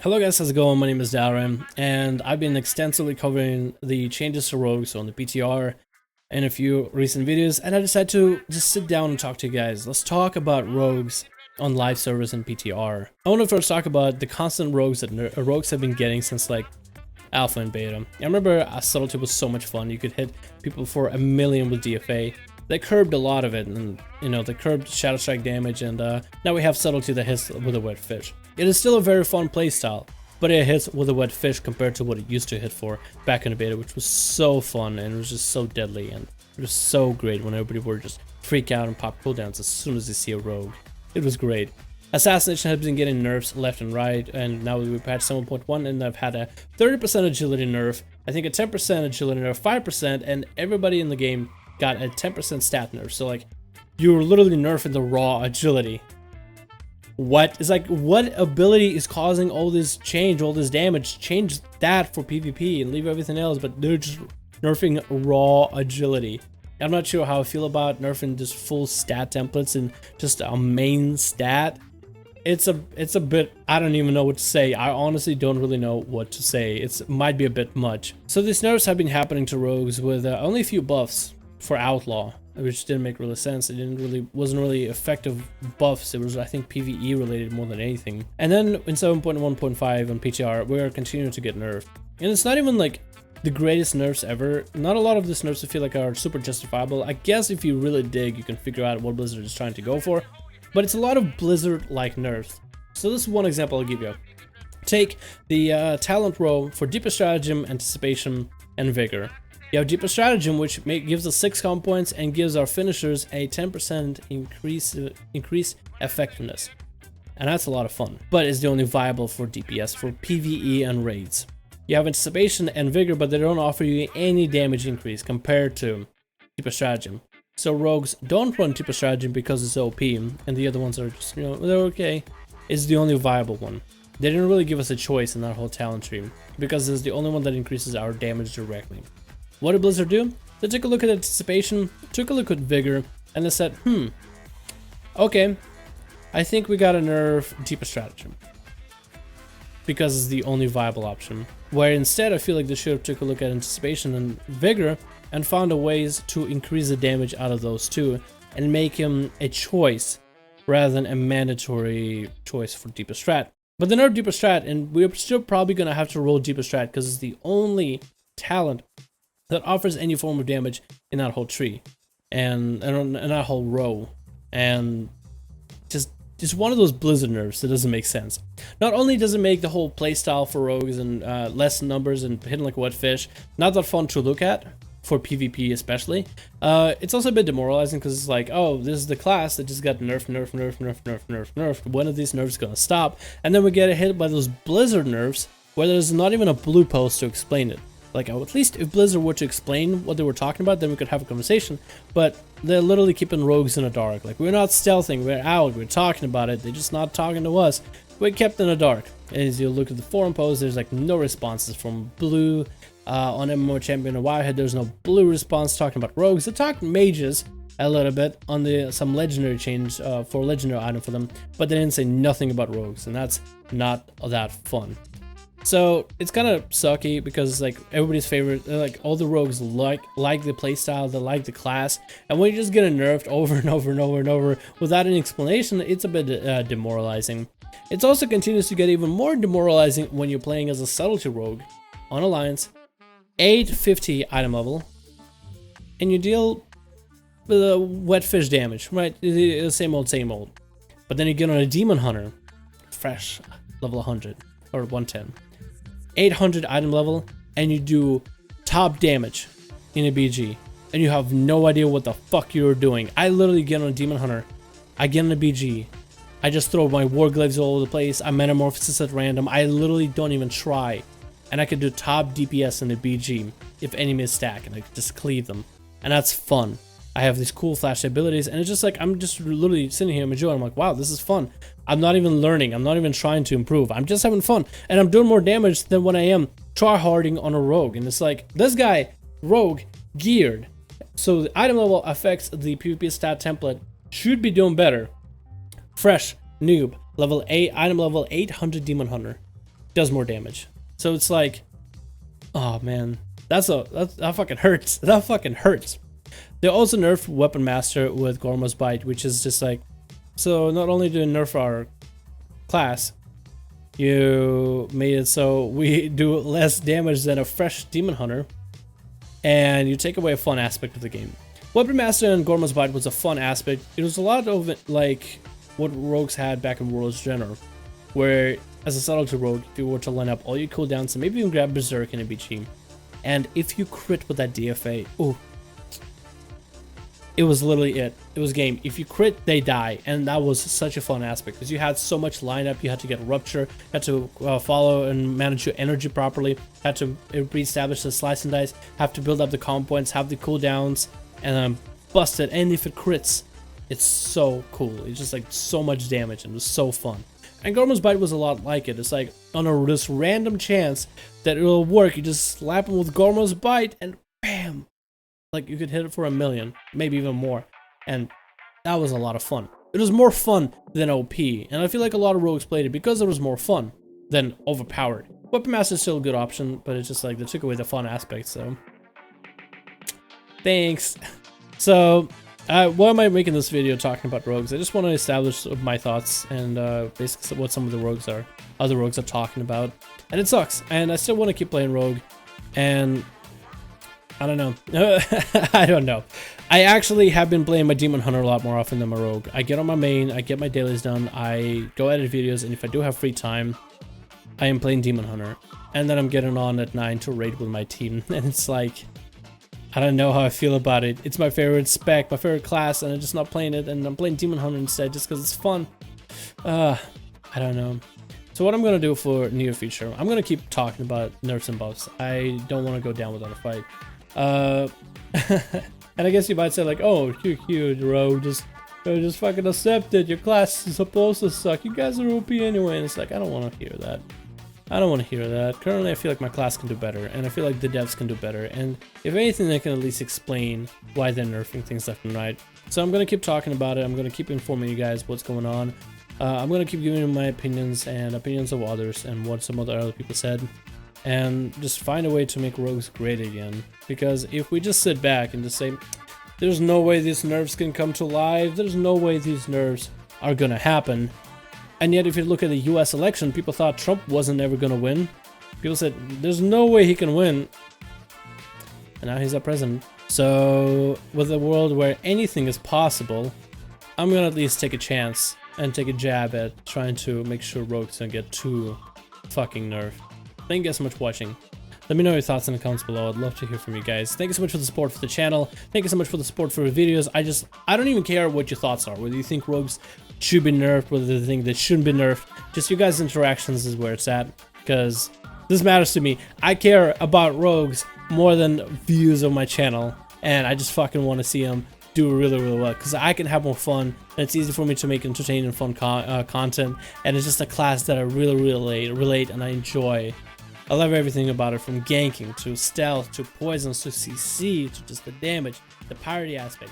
Hello guys, how's it going? My name is Darren, and I've been extensively covering the changes to rogues on the PTR in a few recent videos, and I decided to just sit down and talk to you guys. Let's talk about rogues on live servers and PTR. I want to first talk about the constant rogues that rogues have been getting since like alpha and beta. I remember Subtlety was so much fun. You could hit people for a million with DFA. They curbed a lot of it, and you know, they curbed Shadow Strike damage, and now we have Subtlety that hits with a wet fish. It is still a very fun playstyle, but it hits with a wet fish compared to what it used to hit for back in the beta, which was so fun, and it was just so deadly, and it was so great when everybody would just freak out and pop cooldowns as soon as they see a rogue. It was great. Assassination has been getting nerfs left and right, and now we patched 7.1, and I've had a 30% agility nerf, I think a 10% agility nerf, 5%, and everybody in the game got a 10% stat nerf. So like, you were literally nerfing the raw agility. What? It's like, what ability is causing all this change, all this damage? Change that for PvP and leave everything else, but they're just nerfing raw agility. I'm not sure how I feel about nerfing just full stat templates and just a main stat. It's a bit, I don't even know what to say. I honestly don't really know what to say. It might be a bit much. So these nerfs have been happening to rogues with only a few buffs for Outlaw, which didn't make really sense. It wasn't really effective buffs. It was, I think, PvE related more than anything. And then in 7.1.5 on PTR, we're continuing to get nerfed. And it's not even like the greatest nerfs ever. Not a lot of these nerfs I feel like are super justifiable. I guess if you really dig, you can figure out what Blizzard is trying to go for. But it's a lot of Blizzard-like nerfs. So this is one example I'll give you. Take the talent row for Deeper Stratagem, Anticipation, and Vigor. You have Deeper Stratagem, which gives us 6 comp points and gives our finishers a 10% increased effectiveness. And that's a lot of fun. But it's the only viable for DPS for PvE and raids. You have Anticipation and Vigor, but they don't offer you any damage increase compared to Deeper Stratagem. So rogues don't run Deeper Stratagem because it's OP, and the other ones are just, you know, they're okay. It's the only viable one. They didn't really give us a choice in that whole talent tree, because it's the only one that increases our damage directly. What did Blizzard do? They took a look at Anticipation, took a look at Vigor, and they said, okay, I think we gotta nerf Deeper Stratagem, because it's the only viable option. Where instead I feel like they should have took a look at Anticipation and Vigor and found a ways to increase the damage out of those two and make him a choice rather than a mandatory choice for Deeper Strat. But they nerfed Deeper Strat, and we're still probably gonna have to roll Deeper Strat because it's the only talent that offers any form of damage in that whole tree and in that whole row, and just one of those Blizzard nerfs that doesn't make sense. Not only does it make the whole playstyle for rogues and less numbers and hitting like a wet fish not that fun to look at for PvP especially, it's also a bit demoralizing because it's like, oh, this is the class that just got nerfed. When are these nerfs gonna stop? And then we get hit by those Blizzard nerfs where there's not even a blue post to explain it. Like, at least if Blizzard were to explain what they were talking about, then we could have a conversation. But they're literally keeping rogues in the dark. Like, we're not stealthing, we're out, we're talking about it, they're just not talking to us. We're kept in the dark. And as you look at the forum posts, there's like no responses from blue. On MMO Champion and Wowhead, there's no blue response talking about rogues. They talked mages a little bit on some legendary change for legendary item for them, but they didn't say nothing about rogues, and that's not that fun. So it's kind of sucky because like everybody's favorite, like all the rogues like the playstyle, they like the class, and when you just get nerfed over and over and over and over without an explanation, it's a bit demoralizing. It also continues to get even more demoralizing when you're playing as a Subtlety rogue on Alliance, 850 item level, and you deal with wet fish damage, right? The same old. But then you get on a Demon Hunter, fresh, level 100 or 110. 800 item level, and you do top damage in a BG, and you have no idea what the fuck you're doing. I literally get on a Demon Hunter, I get on a BG, I just throw my Warglaives all over the place, I metamorphosis at random, I literally don't even try, and I can do top DPS in a BG if enemies stack, and I can just cleave them, and that's fun. I have these cool flash abilities, and it's just like, I'm just literally sitting here enjoying. I'm like, wow, this is fun. I'm not even learning. I'm not even trying to improve. I'm just having fun, and I'm doing more damage than when I am tryharding on a rogue. And it's like, this guy, rogue, geared. So the item level affects the PvP stat template. Should be doing better. Fresh, noob, level 8, item level 800 Demon Hunter. does more damage. So it's like, oh man, that fucking hurts. That fucking hurts. They also nerfed Weapon Master with Gorma's Bite, which is just like, so not only do you nerf our class, you made it so we do less damage than a fresh Demon Hunter, and you take away a fun aspect of the game. Weapon Master and Gorma's Bite was a fun aspect. It was a lot of it like what rogues had back in World's General, where as a subtlety rogue, if you were to line up all your cooldowns and maybe even grab Berserk in a BG, and if you crit with that DFA, oh, it was literally it. It was game. If you crit, they die, and that was such a fun aspect because you had so much lineup. You had to get Rupture, you had to follow and manage your energy properly, had to reestablish the slice and dice, have to build up the comp points, have the cooldowns, and bust it. And if it crits, it's so cool. It's just like so much damage, and it was so fun. And Gorma's Bite was a lot like it. It's like on this random chance that it will work, you just slap him with Gorma's Bite, and bam. Like, you could hit it for 1,000,000, maybe even more. And that was a lot of fun. It was more fun than OP. And I feel like a lot of rogues played it because it was more fun than overpowered. Weapon Master is still a good option, but it's just like they took away the fun aspect, so. Thanks. So, why am I making this video talking about rogues? I just want to establish my thoughts and basically what some of the other rogues are talking about. And it sucks. And I still want to keep playing rogue. And I don't know. I don't know. I actually have been playing my Demon Hunter a lot more often than my Rogue. I get on my main, I get my dailies done, I go edit videos, and if I do have free time, I am playing Demon Hunter. And then I'm getting on at 9 to raid with my team. And it's like, I don't know how I feel about it. It's my favorite spec, my favorite class, and I'm just not playing it. And I'm playing Demon Hunter instead just because it's fun. I don't know. So what I'm going to do for near future, I'm going to keep talking about nerfs and buffs. I don't want to go down without a fight. And I guess you might say like, oh, you're cute, Rogue, just fucking accept it. Your class is supposed to suck. You guys are OP anyway. And it's like, I don't want to hear that. I don't want to hear that. Currently, I feel like my class can do better, and I feel like the devs can do better. And if anything, they can at least explain why they're nerfing things left and right. So I'm going to keep talking about it. I'm going to keep informing you guys what's going on. I'm going to keep giving you my opinions and opinions of others and what some other people said. And just find a way to make rogues great again. Because if we just sit back and just say, there's no way these nerfs can come to life, there's no way these nerfs are gonna happen. And yet if you look at the US election, people thought Trump wasn't ever gonna win. People said, there's no way he can win. And now he's our president. So with a world where anything is possible, I'm gonna at least take a chance and take a jab at trying to make sure rogues don't get too fucking nerfed. Thank you guys so much for watching. Let me know your thoughts in the comments below. I'd love to hear from you guys. Thank you so much for the support for the channel. Thank you so much for the support for the videos. I don't even care what your thoughts are. Whether you think rogues should be nerfed, whether you think they shouldn't be nerfed. Just your guys' interactions is where it's at. Because this matters to me. I care about rogues more than views of my channel. And I just fucking want to see them do really, really well. Because I can have more fun. And it's easy for me to make entertaining and fun content. And it's just a class that I really, really relate and I enjoy. I love everything about it, from ganking to stealth to poisons to CC to just the damage, the parity aspect,